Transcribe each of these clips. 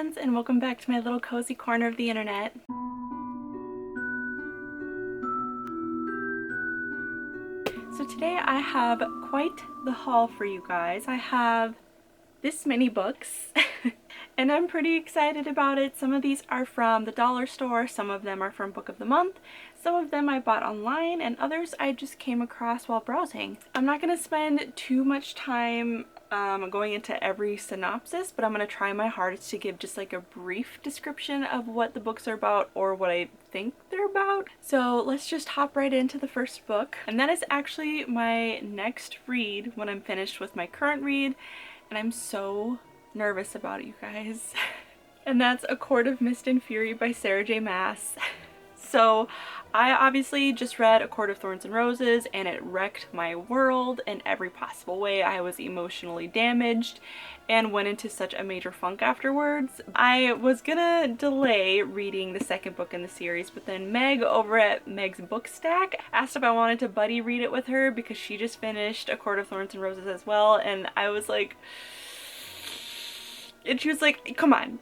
friends, and welcome back to my little cozy corner of the internet. So today I have quite the haul for you guys. I have this many books and I'm pretty excited about it. Some of these are from the dollar store, some of them are from Book of the Month, some of them I bought online, and others I just came across while browsing. I'm not going to spend too much time going into every synopsis, but I'm going to try my hardest to give just like a brief description of what the books are about or what I think they're about. So let's just hop right into the first book, and that is actually my next read when I'm finished with my current read, and I'm so nervous about it, you guys. And that's A Court of Mist and Fury by Sarah J. Maas. So I obviously just read A Court of Thorns and Roses and it wrecked my world in every possible way. I was emotionally damaged and went into such a major funk afterwards. I was gonna delay reading the second book in the series, but then Meg over at Meg's Book Stack asked if I wanted to buddy read it with her because she just finished A Court of Thorns and Roses as well, and I was like, and she was like, come on,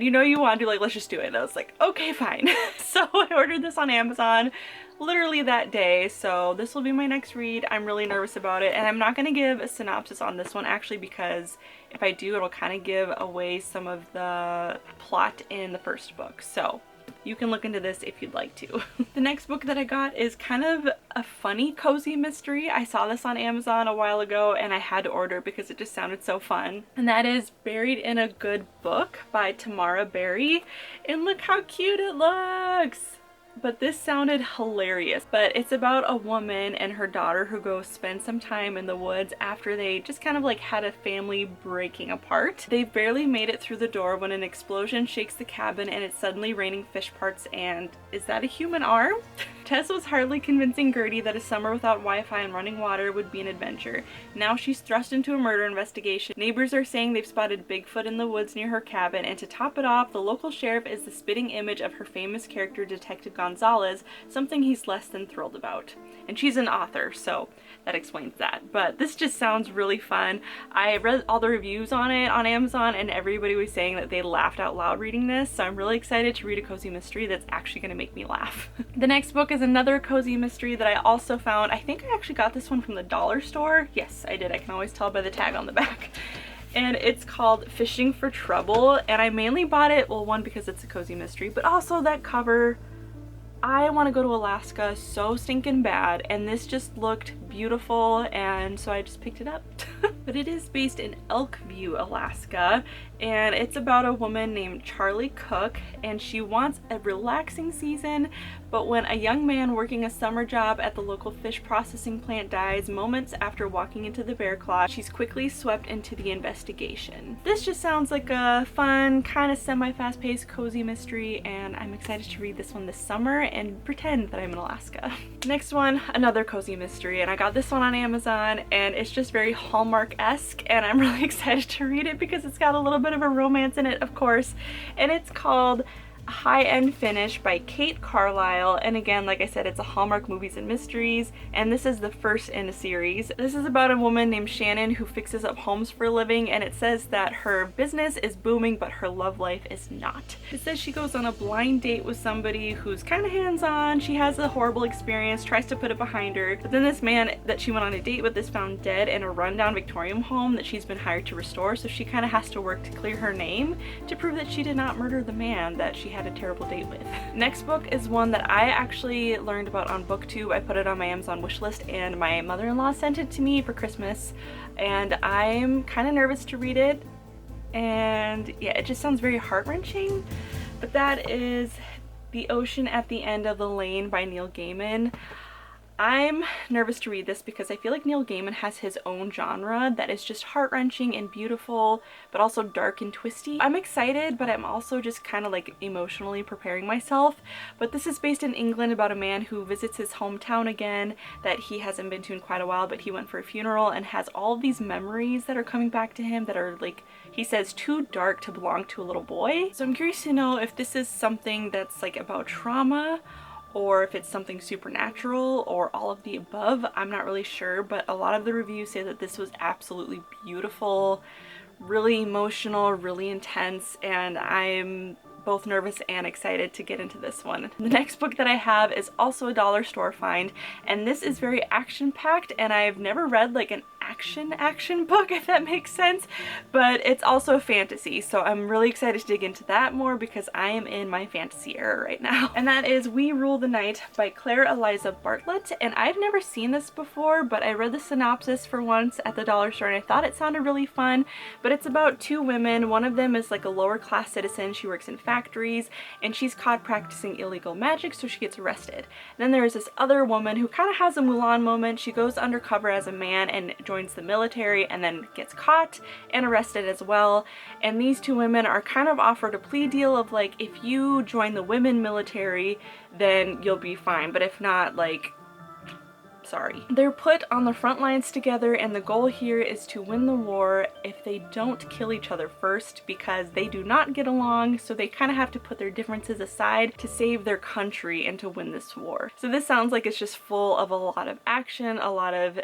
you know you want to, like, let's just do it. And I was like, okay, fine. So I ordered this on Amazon literally that day, so this will be my next read. I'm really nervous about it, and I'm not going to give a synopsis on this one actually, because if I do, it'll kind of give away some of the plot in the first book. So you can look into this if you'd like to. The next book that I got is kind of a funny cozy mystery. I saw this on Amazon a while ago and I had to order it because it just sounded so fun. And that is Buried in a Good Book by Tamara Berry. And look how cute it looks! But this sounded hilarious. But it's about a woman and her daughter who go spend some time in the woods after they just kind of like had a family breaking apart. They barely made it through the door when an explosion shakes the cabin and it's suddenly raining fish parts, and is that a human arm? Tess was hardly convincing Gertie that a summer without Wi-Fi and running water would be an adventure. Now she's thrust into a murder investigation. Neighbors are saying they've spotted Bigfoot in the woods near her cabin, and to top it off, the local sheriff is the spitting image of her famous character Detective Gonzalez, something he's less than thrilled about. And she's an author, so that explains that. But this just sounds really fun. I read all the reviews on it on Amazon and everybody was saying that they laughed out loud reading this, so I'm really excited to read a cozy mystery that's actually going to make me laugh. The next book is another cozy mystery that I also found. I think I actually got this one from the dollar store. Yes, I did. I can always tell by the tag on the back. And it's called Fishing for Trouble, and I mainly bought it, well, one, because it's a cozy mystery, but also that cover. I want to go to Alaska so stinking bad, and this just looked beautiful, and so I just picked it up. But it is based in Elkview, Alaska, and it's about a woman named Charlie Cook, and she wants a relaxing season, but when a young man working a summer job at the local fish processing plant dies moments after walking into the bear claw, she's quickly swept into the investigation. This just sounds like a fun, kind of semi-fast-paced cozy mystery, and I'm excited to read this one this summer and pretend that I'm in Alaska. Next one, another cozy mystery, and I got this one on Amazon, and it's just very Hallmark-esque, and I'm really excited to read it because it's got a little bit of a romance in it, of course, and it's called High-End Finish by Kate Carlisle, and again, like I said, it's a Hallmark Movies and Mysteries, and this is the first in a series. This is about a woman named Shannon who fixes up homes for a living, and it says that her business is booming but her love life is not. It says she goes on a blind date with somebody who's kind of hands-on. She has a horrible experience, tries to put it behind her, but then this man that she went on a date with is found dead in a rundown Victorian home that she's been hired to restore, so she kind of has to work to clear her name to prove that she did not murder the man that she had a terrible date with. Next book is one that I actually learned about on booktube. I put it on my Amazon wishlist and my mother-in-law sent it to me for Christmas, and I'm kind of nervous to read it, and yeah, it just sounds very heart-wrenching, but that is The Ocean at the End of the Lane by Neil Gaiman. I'm nervous to read this because I feel like Neil Gaiman has his own genre that is just heart-wrenching and beautiful, but also dark and twisty. I'm excited, but I'm also just kind of like emotionally preparing myself. But this is based in England about a man who visits his hometown again that he hasn't been to in quite a while, but he went for a funeral and has all of these memories that are coming back to him that are, like, he says, too dark to belong to a little boy. So I'm curious to know if this is something that's like about trauma, or if it's something supernatural, or all of the above. I'm not really sure, but a lot of the reviews say that this was absolutely beautiful, really emotional, really intense, and I'm both nervous and excited to get into this one. The next book that I have is also a dollar store find, and this is very action-packed, and I've never read like an action book, if that makes sense, but it's also a fantasy, so I'm really excited to dig into that more because I am in my fantasy era right now. And that is We Rule the Night by Claire Eliza Bartlett, and I've never seen this before, but I read the synopsis for once at the dollar store and I thought it sounded really fun. But it's about two women. One of them is like a lower class citizen. She works in factories and she's caught practicing illegal magic, so she gets arrested. And then there's this other woman who kind of has a Mulan moment. She goes undercover as a man and joins the military and then gets caught and arrested as well. And these two women are kind of offered a plea deal of like, if you join the women military then you'll be fine, but if not, like, sorry. They're put on the front lines together, and the goal here is to win the war if they don't kill each other first, because they do not get along, so they kind of have to put their differences aside to save their country and to win this war. So this sounds like it's just full of a lot of action, a lot of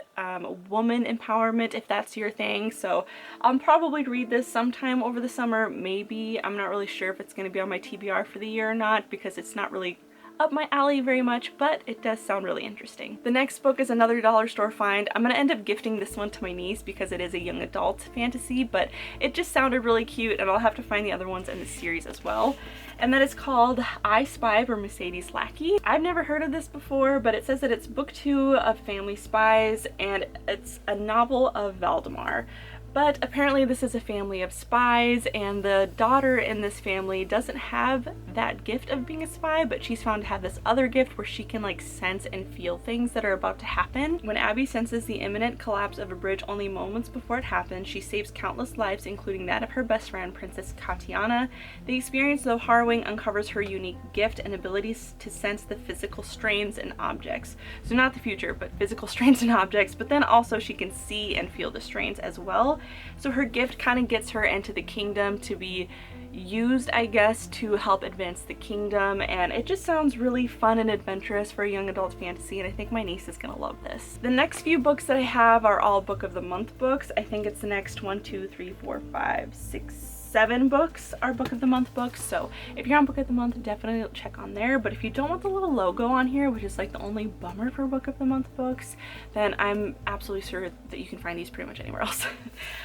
woman empowerment, if that's your thing. So I'll probably read this sometime over the summer, maybe. I'm not really sure if it's going to be on my TBR for the year or not, because it's not really up my alley very much, but it does sound really interesting. The next book is another dollar store find. I'm gonna end up gifting this one to my niece because it is a young adult fantasy, but it just sounded really cute, and I'll have to find the other ones in the series as well. And that is called I Spy by Mercedes Lackey. I've never heard of this before, but it says that it's book 2 of Family Spies, and it's a novel of Valdemar. But apparently this is a family of spies, and the daughter in this family doesn't have that gift of being a spy, but she's found to have this other gift where she can like sense and feel things that are about to happen. When Abby senses the imminent collapse of a bridge only moments before it happens, she saves countless lives, including that of her best friend, Princess Katiana. The experience, though harrowing, uncovers her unique gift and abilities to sense the physical strains and objects. So not the future, but physical strains and objects, but then also she can see and feel the strains as well. So her gift kind of gets her into the kingdom to be used, I guess, to help advance the kingdom, and it just sounds really fun and adventurous for a young adult fantasy, and I think my niece is gonna love this. The next few books that I have are all book of the month books. I think it's the next 1, 2, 3, 4, 5, 6, 7 books are book of the month books, so if you're on book of the month, definitely check on there. But if you don't want the little logo on here, which is like the only bummer for book of the month books, then I'm absolutely sure that you can find these pretty much anywhere else.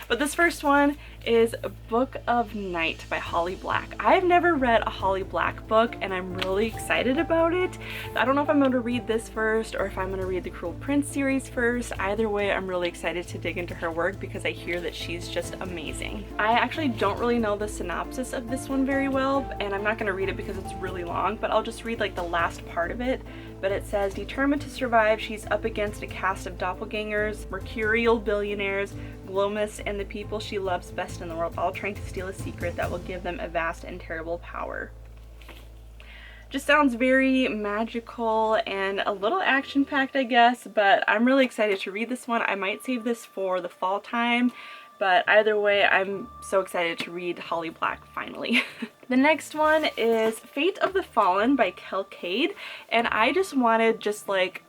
But this first one is Book of Night by Holly Black. I've never read a Holly Black book, and I'm really excited about it. I don't know if I'm going to read this first or if I'm going to read the Cruel Prince series first. Either way, I'm really excited to dig into her work because I hear that she's just amazing. I actually don't really know the synopsis of this one very well, and I'm not going to read it because it's really long, but I'll just read like the last part of it. But it says, determined to survive, she's up against a cast of doppelgangers, mercurial billionaires, Glomus, and the people she loves best in the world, all trying to steal a secret that will give them a vast and terrible power. Just sounds very magical and a little action-packed, I guess, but I'm really excited to read this one. I might save this for the fall time, but either way, I'm so excited to read Holly Black finally. The next one is Fate of the Fallen by Kel Cade, and I just wanted just like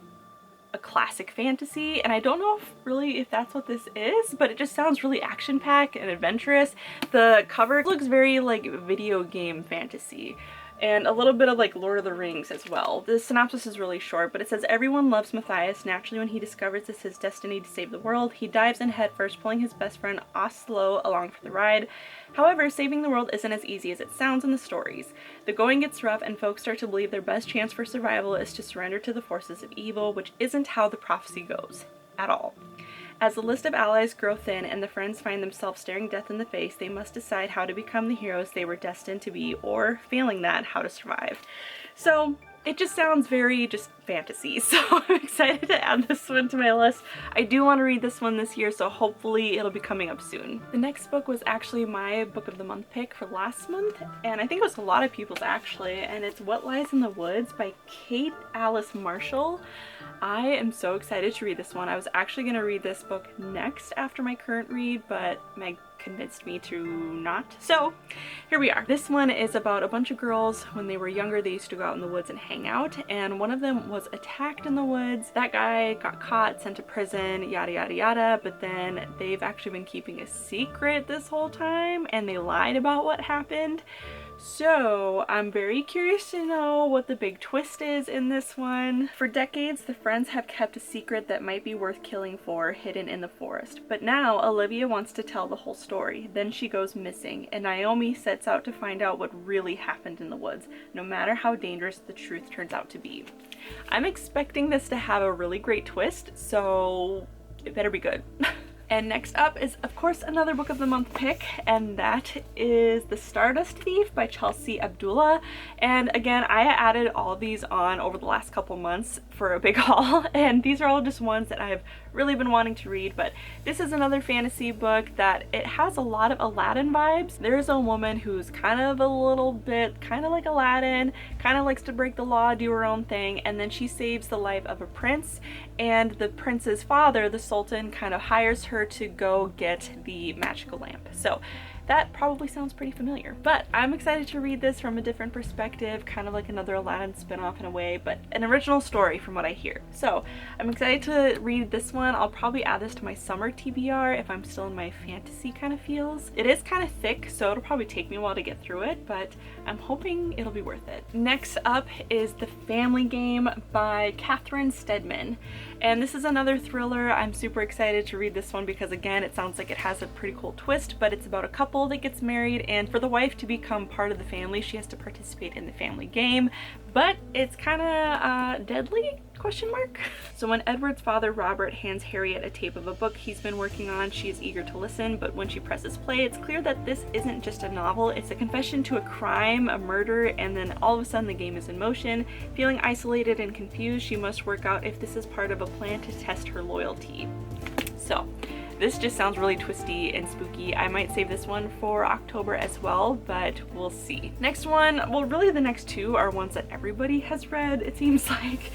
a classic fantasy, and I don't know if that's what this is, but it just sounds really action-packed and adventurous. The cover looks very like video game fantasy, and a little bit of like Lord of the Rings as well. The synopsis is really short, but it says, everyone loves Matthias. Naturally, when he discovers it's his destiny to save the world, he dives in headfirst, pulling his best friend Oslo along for the ride. However, saving the world isn't as easy as it sounds in the stories. The going gets rough, and folks start to believe their best chance for survival is to surrender to the forces of evil, which isn't how the prophecy goes at all. As the list of allies grow thin and the friends find themselves staring death in the face, they must decide how to become the heroes they were destined to be, or, failing that, how to survive. So it just sounds very just fantasy, so I'm excited to add this one to my list. I do want to read this one this year, so hopefully it'll be coming up soon. The next book was actually my book of the month pick for last month, and I think it was a lot of people's actually, and it's What Lies in the Woods by Kate Alice Marshall. I am so excited to read this one. I was actually going to read this book next after my current read, but Meg convinced me to not. So here we are. This one is about a bunch of girls. When they were younger, they used to go out in the woods and hang out, and one of them was attacked in the woods. That guy got caught, sent to prison, yada yada yada, but then they've actually been keeping a secret this whole time, and they lied about what happened. So I'm very curious to know what the big twist is in this one. For decades, the friends have kept a secret that might be worth killing for hidden in the forest. But now Olivia wants to tell the whole story. Then she goes missing, and Naomi sets out to find out what really happened in the woods, no matter how dangerous the truth turns out to be. I'm expecting this to have a really great twist, so it better be good. And next up is, of course, another book of the month pick, and that is The Stardust Thief by Chelsea Abdullah. And again, I added all these on over the last couple months for a big haul, and these are all just ones that I've really been wanting to read. But this is another fantasy book that it has a lot of Aladdin vibes. There's a woman who's kind of a little bit kind of like Aladdin, kind of likes to break the law, do her own thing, and then she saves the life of a prince, and the prince's father, the sultan, kind of hires her to go get the magical lamp. So that probably sounds pretty familiar, but I'm excited to read this from a different perspective, kind of like another Aladdin spin-off in a way, but an original story from what I hear. So I'm excited to read this one. I'll probably add this to my summer TBR if I'm still in my fantasy kind of feels. It is kind of thick, so it'll probably take me a while to get through it, but I'm hoping it'll be worth it. Next up is The Family Game by Catherine Stedman. And this is another thriller. I'm super excited to read this one because, again, it sounds like it has a pretty cool twist, but it's about a couple that gets married, and for the wife to become part of the family, she has to participate in the family game, but it's kind of deadly? Question mark. So when Edward's father Robert hands Harriet a tape of a book he's been working on, she is eager to listen, but when she presses play, it's clear that this isn't just a novel, it's a confession to a crime, a murder, and then all of a sudden the game is in motion. Feeling isolated and confused, she must work out if this is part of a plan to test her loyalty. So this just sounds really twisty and spooky. I might save this one for October as well, but we'll see. Next one, well, really the next two are ones that everybody has read, it seems like.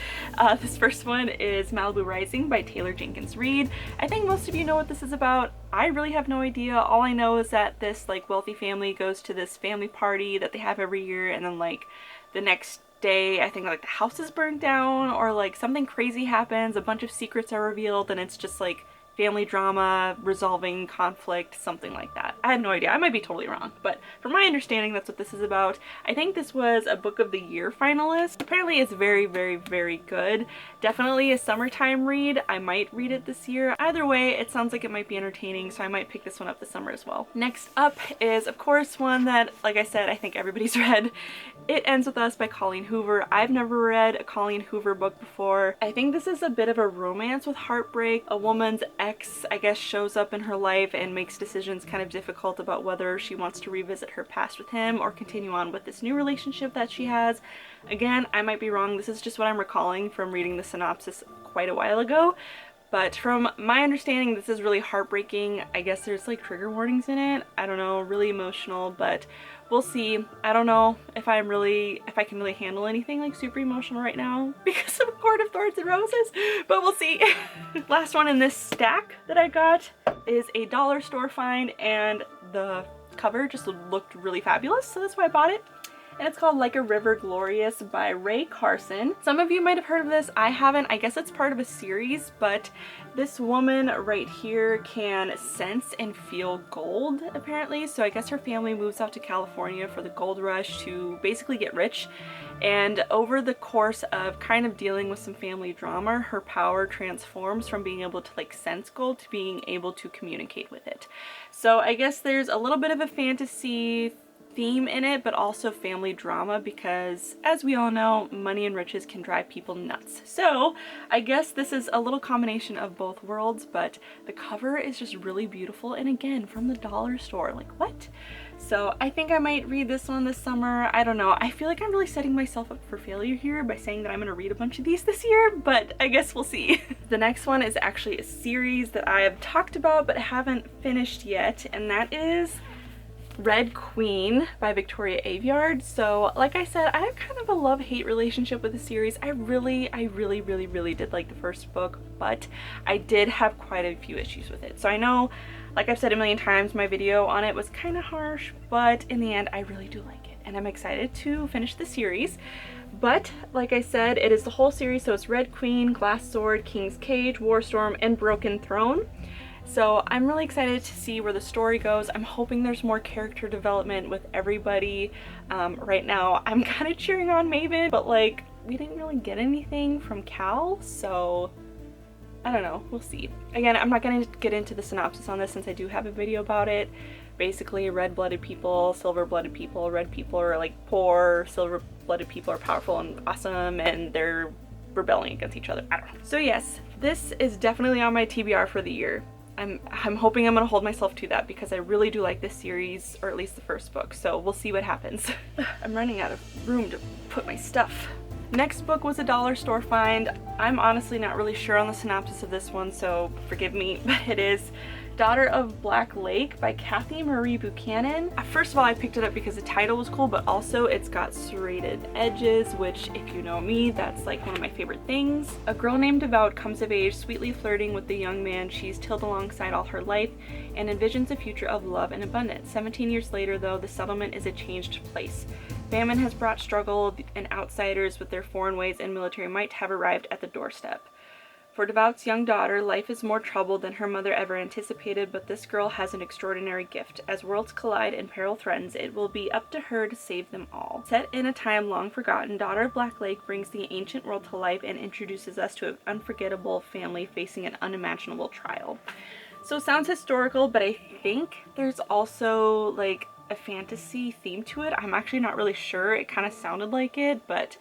This first one is Malibu Rising by Taylor Jenkins Reid. I think most of you know what this is about. I really have no idea. All I know is that this like wealthy family goes to this family party that they have every year, and then like the next day I think like the house is burned down, or like something crazy happens, a bunch of secrets are revealed, and it's just like family drama, resolving conflict, something like that. I have no idea. I might be totally wrong, but from my understanding, that's what this is about. I think this was a Book of the Year finalist. Apparently it's very, very, very good. Definitely a summertime read. I might read it this year. Either way, it sounds like it might be entertaining, so I might pick this one up this summer as well. Next up is, of course, one that, like I said, I think everybody's read. It Ends With Us by Colleen Hoover. I've never read a Colleen Hoover book before. I think this is a bit of a romance with heartbreak. A woman's ex, I guess, shows up in her life and makes decisions kind of difficult about whether she wants to revisit her past with him or continue on with this new relationship that she has. Again, I might be wrong. This is just what I'm recalling from reading the synopsis quite a while ago. But from my understanding, this is really heartbreaking. I guess there's like trigger warnings in it. I don't know, really emotional, but we'll see. I don't know if I can really handle anything like super emotional right now because of Court of Thorns and Roses, but we'll see. Last one in this stack that I got is a dollar store find, and the cover just looked really fabulous, so that's why I bought it. And it's called Like a River Glorious by Ray Carson. Some of you might have heard of this. I haven't. I guess it's part of a series, but this woman right here can sense and feel gold, apparently. So I guess her family moves out to California for the gold rush to basically get rich. And over the course of kind of dealing with some family drama, her power transforms from being able to like sense gold to being able to communicate with it. So I guess there's a little bit of a fantasy theme in it, but also family drama, because as we all know, money and riches can drive people nuts. So I guess this is a little combination of both worlds, but the cover is just really beautiful, and again, from the dollar store. Like, what? So I think I might read this one this summer. I don't know. I feel like I'm really setting myself up for failure here by saying that I'm gonna read a bunch of these this year, but I guess we'll see. The next one is actually a series that I have talked about but haven't finished yet, and that is Red Queen by Victoria Aveyard. So like I said, I have kind of a love-hate relationship with the series. I really did like the first book, but I did have quite a few issues with it. So I know, like I've said a million times, my video on it was kind of harsh, but in the end I really do like it and I'm excited to finish the series. But like I said, it is the whole series, so it's Red Queen, Glass Sword, King's Cage, Warstorm, and Broken Throne. So I'm really excited to see where the story goes. I'm hoping there's more character development with everybody. Right now I'm kind of cheering on Maven, but like we didn't really get anything from Cal, so I don't know, we'll see. Again, I'm not going to get into the synopsis on this since I do have a video about it. Basically, red-blooded people, silver-blooded people, red people are like poor, silver-blooded people are powerful and awesome, and they're rebelling against each other. I don't know. So yes, this is definitely on my TBR for the year. I'm hoping I'm gonna hold myself to that because I really do like this series, or at least the first book, so we'll see what happens. I'm running out of room to put my stuff. Next book was a dollar store find. I'm honestly not really sure on the synopsis of this one, so forgive me, but it is Daughter of Black Lake by Kathy Marie Buchanan. First of all, I picked it up because the title was cool, but also it's got serrated edges, which if you know me, that's like one of my favorite things. A girl named Devout comes of age, sweetly flirting with the young man she's tilled alongside all her life, and envisions a future of love and abundance. 17 years later, though, the settlement is a changed place. Famine has brought struggle, and outsiders with their foreign ways and military might have arrived at the doorstep. For Devout's young daughter, life is more troubled than her mother ever anticipated, but this girl has an extraordinary gift. As worlds collide and peril threatens, it will be up to her to save them all. Set in a time long forgotten, Daughter of Black Lake brings the ancient world to life and introduces us to an unforgettable family facing an unimaginable trial. So it sounds historical, but I think there's also like a fantasy theme to it. I'm actually not really sure. It kind of sounded like it, but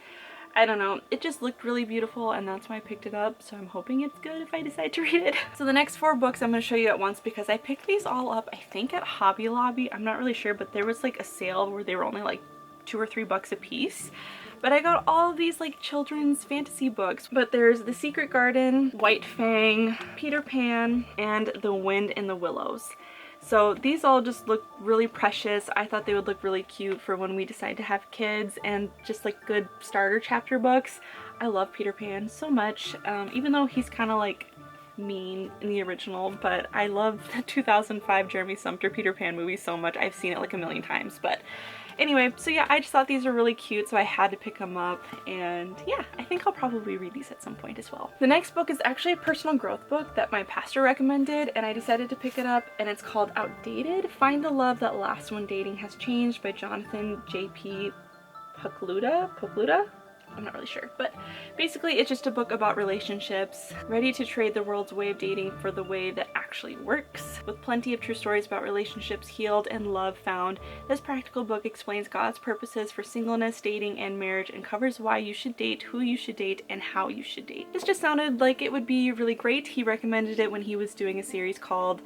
I don't know, it just looked really beautiful and that's why I picked it up, so I'm hoping it's good if I decide to read it. So the next 4 books I'm going to show you at once because I picked these all up, I think at Hobby Lobby, I'm not really sure, but there was like a sale where they were only like $2 or $3 a piece. But I got all of these like children's fantasy books. But there's The Secret Garden, White Fang, Peter Pan, and The Wind in the Willows. So these all just look really precious. I thought they would look really cute for when we decide to have kids and just like good starter chapter books. I love Peter Pan so much, even though he's kind of like mean in the original, but I love the 2005 Jeremy Sumpter Peter Pan movie so much. I've seen it like a million times, but anyway, so yeah, I just thought these were really cute, so I had to pick them up, and yeah, I think I'll probably read these at some point as well. The next book is actually a personal growth book that my pastor recommended, and I decided to pick it up, and it's called Outdated: Find the Love That Lasts When Dating Has Changed by Jonathan J.P. Pokluda? I'm not really sure, but basically it's just a book about relationships, ready to trade the world's way of dating for the way that actually works. With plenty of true stories about relationships healed and love found, this practical book explains God's purposes for singleness, dating, and marriage, and covers why you should date, who you should date, and how you should date. This just sounded like it would be really great. He recommended it when he was doing a series called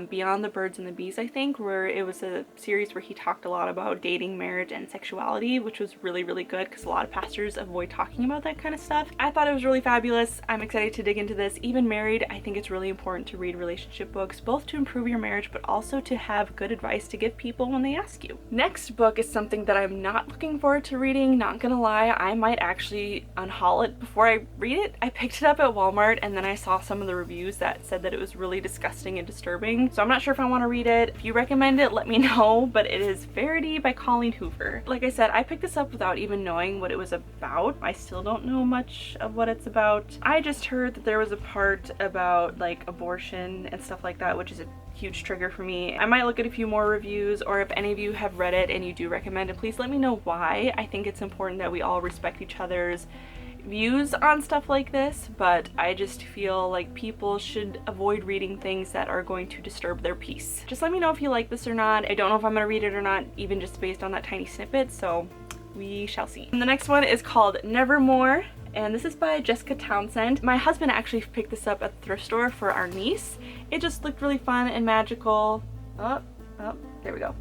Beyond the Birds and the Bees, I think, where it was a series where he talked a lot about dating, marriage, and sexuality, which was really good because a lot of pastors avoid talking about that kind of stuff. I thought it was really fabulous. I'm excited to dig into this. Even married, I think it's really important to read relationship books, both to improve your marriage but also to have good advice to give people when they ask you. Next book is something that I'm not looking forward to reading, not gonna lie. I might actually unhaul it before I read it. I picked it up at Walmart and then I saw some of the reviews that said that it was really disgusting and disturbing. So I'm not sure if I want to read it. If you recommend it, let me know, but it is Verity by Colleen Hoover. Like I said, I picked this up without even knowing what it was about. I still don't know much of what it's about. I just heard that there was a part about like abortion and stuff like that, which is a huge trigger for me. I might look at a few more reviews, or if any of you have read it and you do recommend it, please let me know why. I think it's important that we all respect each other's views on stuff like this, but I just feel like people should avoid reading things that are going to disturb their peace. Just let me know if you like this or not. I don't know if I'm gonna read it or not, even just based on that tiny snippet, so we shall see. And the next one is called Nevermore, and this is by Jessica Townsend. My husband actually picked this up at the thrift store for our niece. It just looked really fun and magical. Oh, there we go.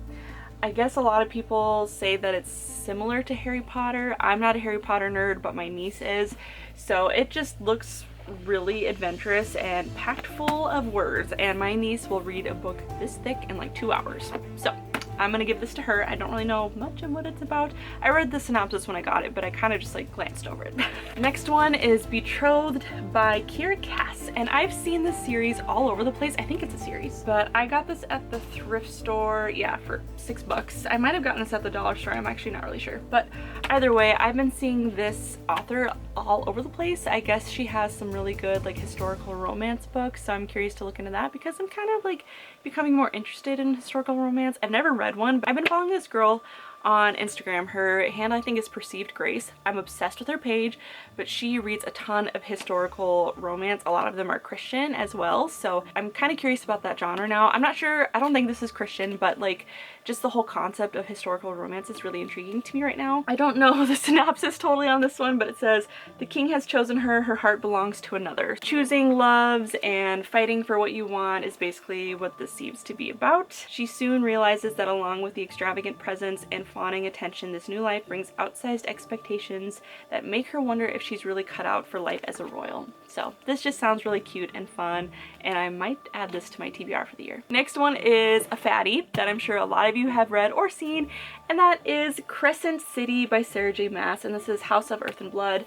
I guess a lot of people say that it's similar to Harry Potter. I'm not a Harry Potter nerd, but my niece is. So it just looks really adventurous and packed full of words, and my niece will read a book this thick in like 2 hours. So I'm gonna give this to her. I don't really know much of what it's about. I read the synopsis when I got it, but I kind of just like glanced over it. Next one is Betrothed by Kira Cass, and I've seen this series all over the place. I think it's a series, but I got this at the thrift store, yeah, for $6. I might have gotten this at the dollar store. I'm actually not really sure, but either way, I've been seeing this author all over the place. I guess she has some really good like historical romance books, so I'm curious to look into that because I'm kind of like becoming more interested in historical romance. I've never read one, but I've been following this girl on Instagram. Her handle I think is Perceived Grace. I'm obsessed with her page, but she reads a ton of historical romance. A lot of them are Christian as well, so I'm kind of curious about that genre now. I'm not sure, I don't think this is Christian, but like just the whole concept of historical romance is really intriguing to me right now. I don't know the synopsis totally on this one, but it says, the king has chosen her, her heart belongs to another. Choosing loves and fighting for what you want is basically what this seems to be about. She soon realizes that along with the extravagant presence and fawning attention, this new life brings outsized expectations that make her wonder if she's really cut out for life as a royal. So this just sounds really cute and fun, and I might add this to my TBR for the year. Next one is a fatty that I'm sure a lot of you have read or seen, and that is Crescent City by Sarah J Maas, and this is House of Earth and Blood.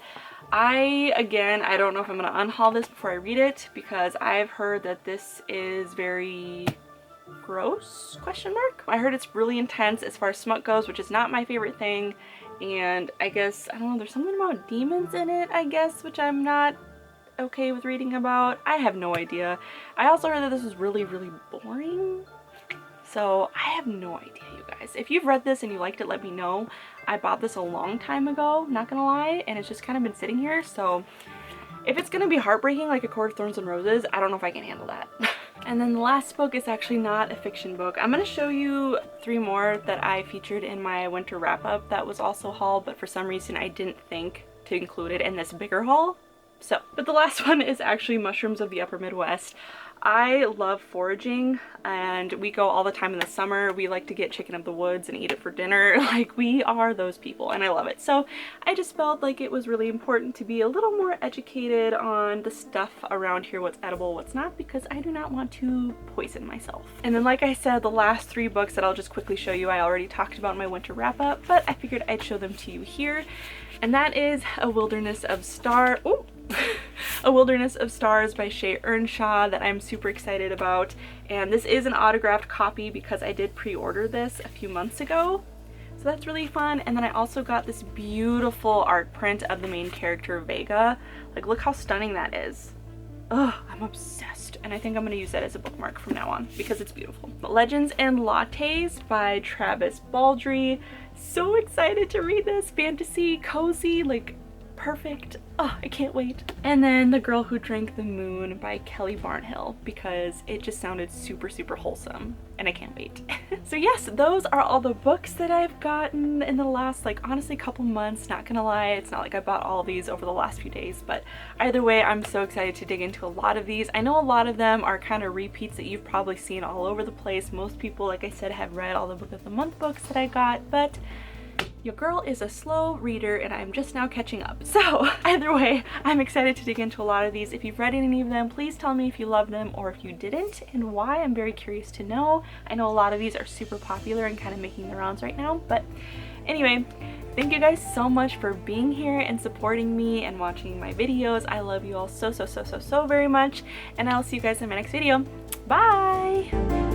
I don't know if I'm gonna unhaul this before I read it because I've heard that this is very gross, question mark. I heard it's really intense as far as smut goes, which is not my favorite thing, and I guess, I don't know, there's something about demons in it, I guess, which I'm not okay with reading about. I have no idea. I also heard that this was really, really boring. So I have no idea, you guys. If you've read this and you liked it, let me know. I bought this a long time ago, not gonna lie, and it's just kind of been sitting here. So if it's gonna be heartbreaking like A Court of Thorns and Roses, I don't know if I can handle that. And then the last book is actually not a fiction book. I'm gonna show you 3 more that I featured in my winter wrap-up that was also haul, but for some reason I didn't think to include it in this bigger haul. So, but the last one is actually Mushrooms of the Upper Midwest. I love foraging, and we go all the time in the summer. We like to get chicken of the woods and eat it for dinner. Like, we are those people, and I love it. So I just felt like it was really important to be a little more educated on the stuff around here, what's edible, what's not, because I do not want to poison myself. And then, like I said, the last 3 books that I'll just quickly show you, I already talked about in my winter wrap-up, but I figured I'd show them to you here. And that is A Wilderness of Stars by Shay Earnshaw that I'm super excited about. And this is an autographed copy because I did pre-order this a few months ago. So that's really fun. And then I also got this beautiful art print of the main character, Vega. Like, look how stunning that is. Ugh, I'm obsessed. And I think I'm going to use that as a bookmark from now on because it's beautiful. Legends and Lattes by Travis Baldry. So excited to read this. Fantasy, cozy, like perfect. Oh, I can't wait. And then The Girl Who Drank the Moon by Kelly Barnhill because it just sounded super, super wholesome and I can't wait. So yes, those are all the books that I've gotten in the last, like, honestly, couple months. Not gonna lie, it's not like I bought all these over the last few days, but either way, I'm so excited to dig into a lot of these. I know a lot of them are kind of repeats that you've probably seen all over the place. Most people, like I said, have read all the Book of the Month books that I got, but your girl is a slow reader and I'm just now catching up. So either way, I'm excited to dig into a lot of these. If you've read any of them, please tell me if you loved them or if you didn't and why. I'm very curious to know. I know a lot of these are super popular and kind of making the rounds right now, but anyway, thank you guys so much for being here and supporting me and watching my videos. I love you all so very much, and I'll see you guys in my next video. Bye!